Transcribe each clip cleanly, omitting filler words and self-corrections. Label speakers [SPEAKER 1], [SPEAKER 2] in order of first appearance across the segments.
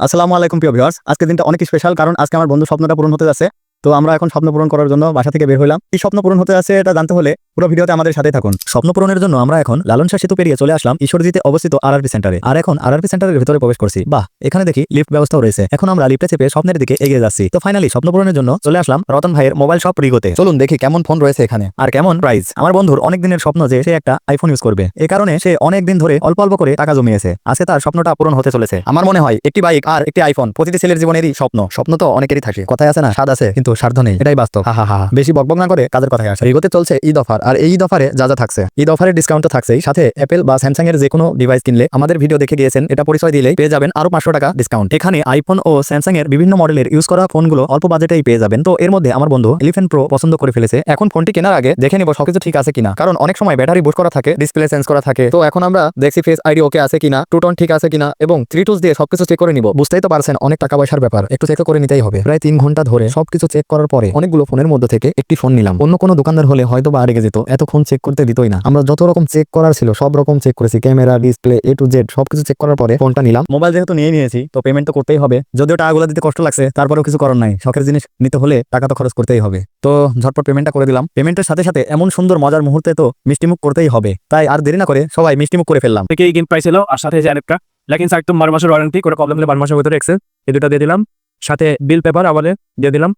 [SPEAKER 1] আসসালামু আলাইকুম প্রিয় ভিউয়ার্স, আজকের দিনটা অনেক স্পেশাল কারণ আজকে আমার বন্ধু স্বপ্নটা পূরণ হতে যাচ্ছে। তো আমরা এখন স্বপ্ন পূরণ করার জন্য বাসা থেকে বের হইলাম। কি স্বপ্ন পূরণ হতে যাচ্ছে এটা জানতে হলে পুরো ভিডিওতে আমাদের সাথে থাকুন। স্বপ্ন পূরণের জন্য আমরা এখন লালন শাহ সেতু পেরিয়ে চলে আসলাম ঈশ্বরদীতে অবস্থিত আরআরপি সেন্টারে। আর এখন আরআরপি সেন্টারের ভিতরে প্রবেশ করছি। বাহ, এখানে দেখি লিফট ব্যবস্থাও রয়েছে। এখন আমরা লিফটে চেপে স্বপ্নের দিকে এগিয়ে যাচ্ছি। তো ফাইনালি স্বপ্ন পূরণের জন্য চলে আসলাম রতন ভাইয়ের মোবাইল শপ রিগোতে। চলুন দেখি কেমন ফোন রয়েছে এখানে আর কেমন প্রাইস। আমার বন্ধুর অনেক দিনের স্বপ্ন যে সে একটা আইফোন ইউজ করবে। এই কারণে সে অনেক দিন ধরে অল্প অল্প করে টাকা জমিয়েছে। আজকে তার স্বপ্নটা পূরণ হতে চলেছে। আমার মনে হয় একটি বাইক আর একটি আইফোন প্রতিটি ছেলের জীবনেরই স্বপ্ন। স্বপ্ন তো অনেকেরই থাকে, কথায় আছে না, স্বাদ আছে কিন্তু স্বার্থ নেই। এটাই বাস্তব। হা বেশি বকবক না করে কাজের কথায় আসে। রিগোতে চলছে ঈদ অফার, আর এই ঈদ অফারে যা যা থাকছে, ঈদ অফারের ডিসকাউন্ট তো থাকছেই, সাথে অ্যাপেল বা স্যামসাং এর যে কোনো ডিভাইস কিনলে আমাদের ভিডিও দেখে গিয়েছেন এটা পরিচয় দিলেই পেয়ে যাবেন আরো 500 টাকা ডিসকাউন্ট। এখানে আইফোন ও স্যামসাং এর বিভিন্ন মডেলের ইউজ করা ফোনগুলো অল্প বাজেটেই পেয়ে যাবেন। তো এর মধ্যে আমার বন্ধু 11 প্রো পছন্দ করে ফেলেছে। এখন ফোনটি কেনার আগে দেখে নিব সবকিছু ঠিক আছে কিনা, কারণ অনেক সময় ব্যাটারি বুস্ট করা থাকে, ডিসপ্লে চেঞ্জ করা থাকে। তো এখন আমরা দেখছি ফেস আইডি ওকে আছে কিনা, টু টোন ঠিক আছে কিনা এবং 3 টুলস দিয়ে সবকিছু চেক করে নিব। বুঝতেই তো পারছেন অনেক টাকা পয়সার ব্যাপার, একটু চেক করে নিতেই হবে। প্রায় 3 ঘন্টা ধরে সবকিছু চেক করার পরে অনেকগুলো ফোনের মধ্যে থেকে একটি ফোন নিলাম। অন্য কোনো দোকানদার হলে হয়তো বা রেগে যেত, এতক্ষণ চেক করতে দিতই না। আমরা যত রকম চেক করার ছিল সব রকম চেক করেছি, camera, display, A to Z সবকিছু চেক করার পরে ফোনটা নিলাম। মোবাইল যেহেতু নিয়েছি তো পেমেন্ট তো করতেই হবে। যদিও টাকাগুলো দিতে কষ্ট লাগছে, তারপরেও কিছু করার নাই। শখের জিনিস নিতে হলে টাকা তো খরচ করতেই হবে। তো ঝটপট পেমেন্টটা করে দিলাম। পেমেন্টের সাথে সাথে এমন সুন্দর মজার মুহূর্তে তো মিষ্টিমুখ করতেই হবে, তাই আর দেরি না করে সবাই মিষ্টিমুখ করে ফেললাম।
[SPEAKER 2] থেকে এই গেম প্রাইস এলো, আর সাথে যে আরেকটা লেকিন একদম 12 মাসের ওয়ারেন্টি, করে প্রবলেম হলে 12 মাসের ভিতরে এক্সেল, এই দুটো দিয়ে দিলাম। সাথে বিল পেপার আমাদের দিয়ে দিলাম।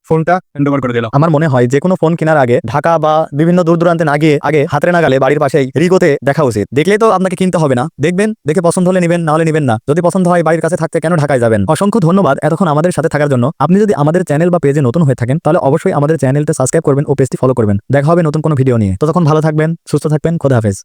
[SPEAKER 2] ফোনটা হ্যান্ড ওভার করে দিলাম।
[SPEAKER 1] আমার মনে হয় যে কোনো ফোন কেনার আগে ঢাকা বা বিভিন্ন দূর দূরান্তে না গিয়ে আগে হাতে না গেলে বাড়ির পাশেই রিগোতে দেখা উচিত। দেখলে তো আপনাকে কিনতে হবে না, দেখবেন, দেখে পছন্দ হলে নেবেন, না হলে নেবেন না। যদি পছন্দ হয় বাড়ির কাছে থাকতে কেন ঢাকায় যাবেন। অসংখ্য ধন্যবাদ এতক্ষণ আমাদের সাথে থাকার জন্য। আপনি যদি আমাদের চ্যানেল বা পেজে নতুন হয়ে থাকেন তাহলে অবশ্যই আমাদের চ্যানেলটা সাবস্ক্রাইব করবেন ও পেজটি ফলো করবেন। দেখা হবে নতুন কোনো ভিডিও নিয়ে। ততক্ষণ ভালো থাকবেন, সুস্থ থাকবেন, খোদা হাফেজ।